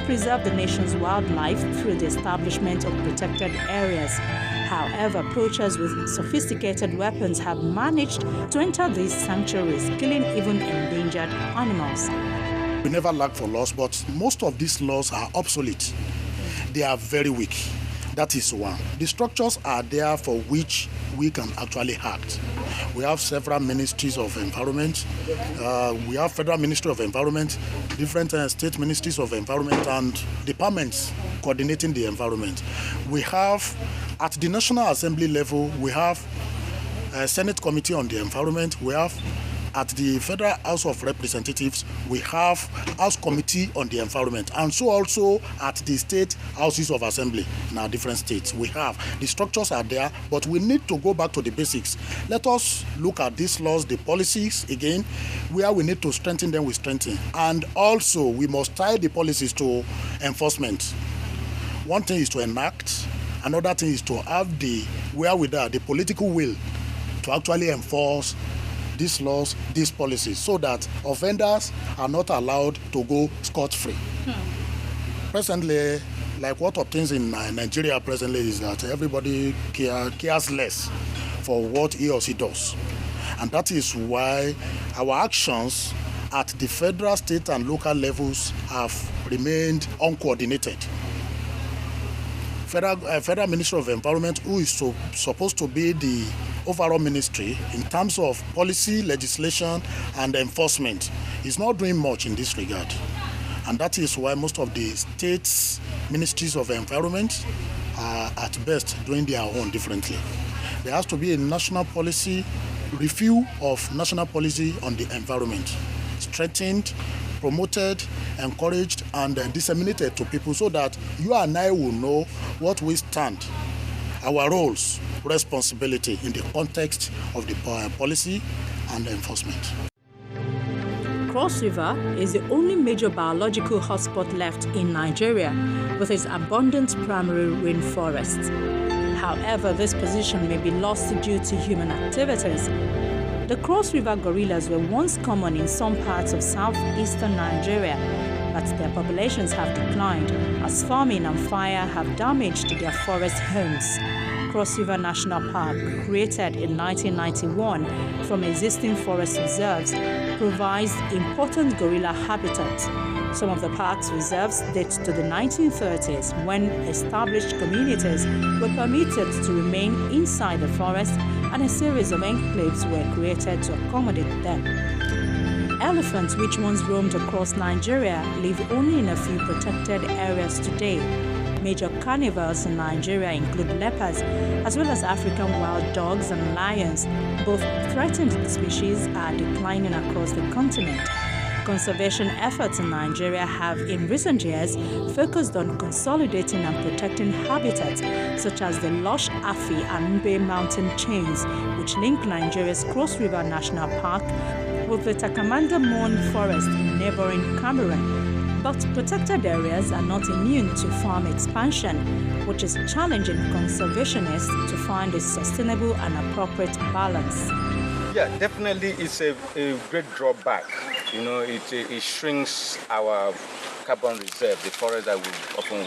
preserve the nation's wildlife through the establishment of protected areas. However, poachers with sophisticated weapons have managed to enter these sanctuaries, killing even endangered animals. We never lack for laws, but most of these laws are obsolete. They are very weak. That is one. The structures are there for which we can actually act. We have several ministries of environment. We have Federal Ministry of Environment, different state ministries of environment, and departments coordinating the environment. We have, at the National Assembly level, we have a Senate Committee on the Environment. We have, at the Federal House of Representatives, we have House Committee on the Environment, and so also at the state houses of assembly in our different states. We have, the structures are there, but we need to go back to the basics. Let us look at these laws, the policies again, where we need to strengthen them, we strengthen. And also, we must tie the policies to enforcement. One thing is to enact, another thing is to have the wherewithal, the political will to actually enforce these laws, these policies, so that offenders are not allowed to go scot-free. Presently, like what obtains in Nigeria presently is that everybody cares less for what he or she does. And that is why our actions at the federal, state, and local levels have remained uncoordinated. Federal Ministry of Environment, who is supposed to be the overall ministry in terms of policy, legislation, and enforcement, is not doing much in this regard. And that is why most of the states' ministries of environment are at best doing their own differently. There has to be a national policy, review of national policy on the environment, strengthened, promoted, encouraged, and disseminated to people so that you and I will know what we stand, our roles, responsibility in the context of the policy and enforcement. Cross River is the only major biological hotspot left in Nigeria with its abundant primary rainforests. However, this position may be lost due to human activities. The Cross River gorillas were once common in some parts of southeastern Nigeria, but their populations have declined as farming and fire have damaged their forest homes. Cross River National Park, created in 1991 from existing forest reserves, provides important gorilla habitat. Some of the park's reserves date to the 1930s, when established communities were permitted to remain inside the forest and a series of enclaves were created to accommodate them. Elephants, which once roamed across Nigeria, live only in a few protected areas today. Major carnivores in Nigeria include leopards, as well as African wild dogs and lions. Both threatened species are declining across the continent. Conservation efforts in Nigeria have, in recent years, focused on consolidating and protecting habitats such as the lush Afi and Mbe mountain chains, which link Nigeria's Cross River National Park with the Takamanga Mourne Forest in neighboring Cameroon. But protected areas are not immune to farm expansion, which is challenging conservationists to find a sustainable and appropriate balance. Yeah, definitely it's a great drawback. You know, it shrinks our carbon reserve, the forest that we often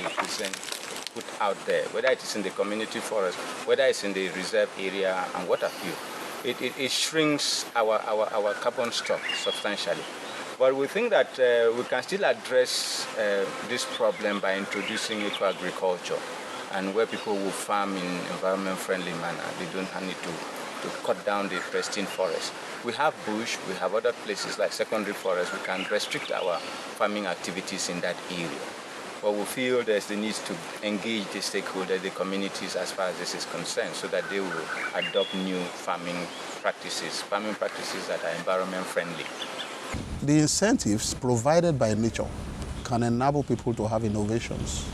put out there, whether it is in the community forest, whether it's in the reserve area, and what have you. It shrinks our carbon stock substantially. But we think that we can still address this problem by introducing eco-agriculture, and where people will farm in environment-friendly manner. They don't need to cut down the pristine forest. We have bush, we have other places like secondary forest. We can restrict our farming activities in that area. But we feel there's the need to engage the stakeholders, the communities, as far as this is concerned, so that they will adopt new farming practices that are environment-friendly. The incentives provided by nature can enable people to have innovations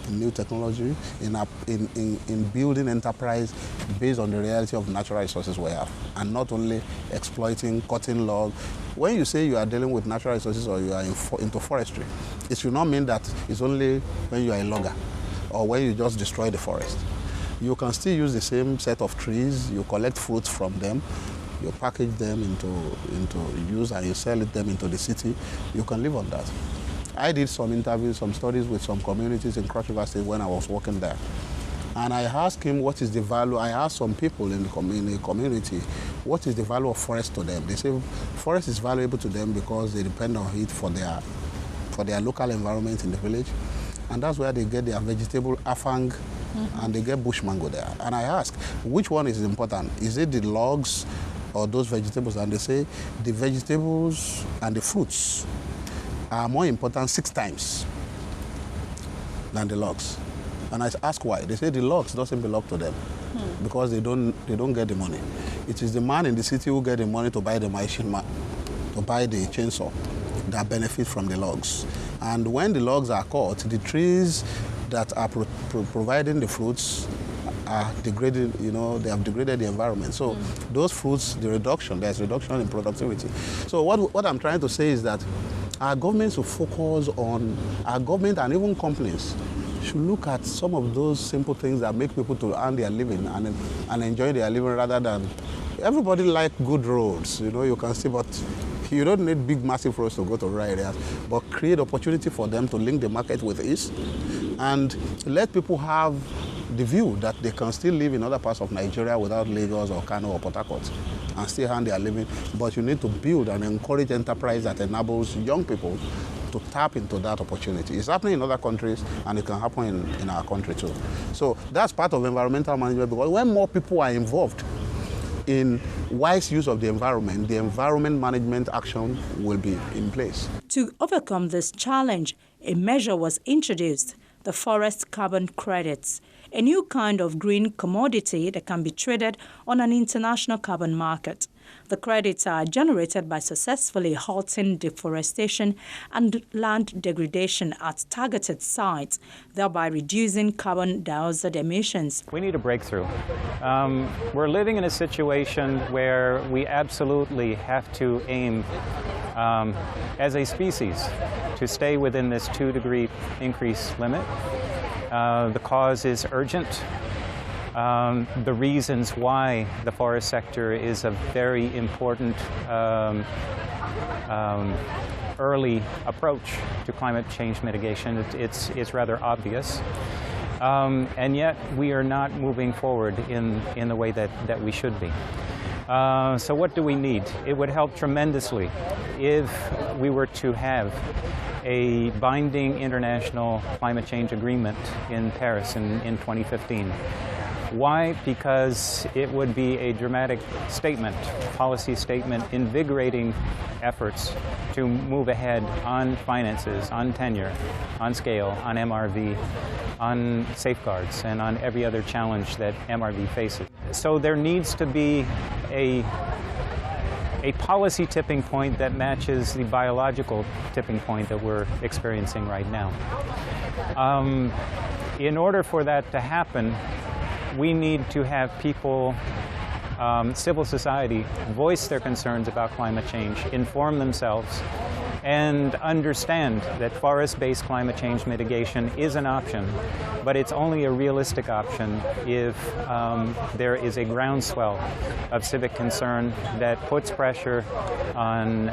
in new technology, in building enterprise based on the reality of natural resources we have, and not only exploiting, cutting log. When you say you are dealing with natural resources or you are into forestry, it should not mean that it's only when you are a logger or when you just destroy the forest. You can still use the same set of trees, you collect fruits from them, you package them into use and you sell them into the city. You can live on that. I did some interviews, some studies with some communities in Cross River State when I was working there. And I asked him what is the value. I asked some people in the community, what is the value of forest to them? They say forest is valuable to them because they depend on it for their local environment in the village. And that's where they get their vegetable afang, and they get bush mango there. And I asked, which one is important? Is it the logs or those vegetables? And they say the vegetables and the fruits are more important 6 times than the logs. And I asked why. They say the logs doesn't belong to them because they don't get the money. It is the man in the city who get the money to buy the machine, to buy the chainsaw, that benefit from the logs. And when the logs are cut, the trees that are providing the fruits are degraded, they have degraded the environment. So those fruits, there's reduction in productivity. So what I'm trying to say is that our government should focus on, our government and even companies should look at some of those simple things that make people to earn their living and enjoy their living rather than, everybody like good roads, you can see, but you don't need big, massive roads to go to rural areas, but create opportunity for them to link the market with ease and let people have the view that they can still live in other parts of Nigeria without Lagos or Kano or Port Harcourt and still earn their living. But you need to build and encourage enterprise that enables young people to tap into that opportunity. It's happening in other countries and it can happen in our country too. So that's part of environmental management, because when more people are involved in wise use of the environment management action will be in place. To overcome this challenge, a measure was introduced, the forest carbon credits, a new kind of green commodity that can be traded on an international carbon market. The credits are generated by successfully halting deforestation and land degradation at targeted sites, thereby reducing carbon dioxide emissions. We need a breakthrough. We're living in a situation where we absolutely have to aim as a species to stay within this 2-degree increase limit. The cause is urgent. The reasons why the forest sector is a very important early approach to climate change mitigation, it's rather obvious. And yet we are not moving forward in the way that we should be. So what do we need? It would help tremendously if we were to have a binding international climate change agreement in Paris in 2015. Why? Because it would be a dramatic statement, policy statement, invigorating efforts to move ahead on finances, on tenure, on scale, on MRV, on safeguards, and on every other challenge that MRV faces. So there needs to be a policy tipping point that matches the biological tipping point that we're experiencing right now. In order for that to happen, we need to have people, civil society, voice their concerns about climate change, inform themselves, and understand that forest-based climate change mitigation is an option, but it's only a realistic option if there is a groundswell of civic concern that puts pressure on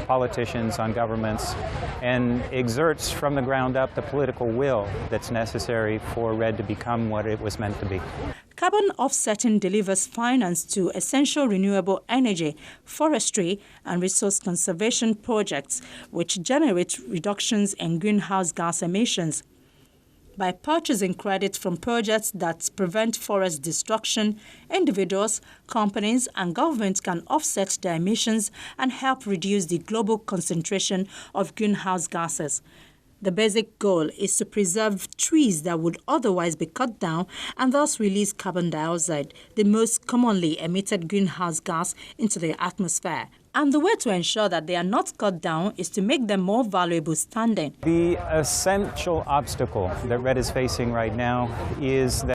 politicians, on governments, and exerts from the ground up the political will that's necessary for REDD to become what it was meant to be. Carbon offsetting delivers finance to essential renewable energy, forestry, and resource conservation projects, which generate reductions in greenhouse gas emissions. By purchasing credits from projects that prevent forest destruction, individuals, companies, and governments can offset their emissions and help reduce the global concentration of greenhouse gases. The basic goal is to preserve trees that would otherwise be cut down and thus release carbon dioxide, the most commonly emitted greenhouse gas, into the atmosphere. And the way to ensure that they are not cut down is to make them more valuable standing. The essential obstacle that REDD is facing right now is that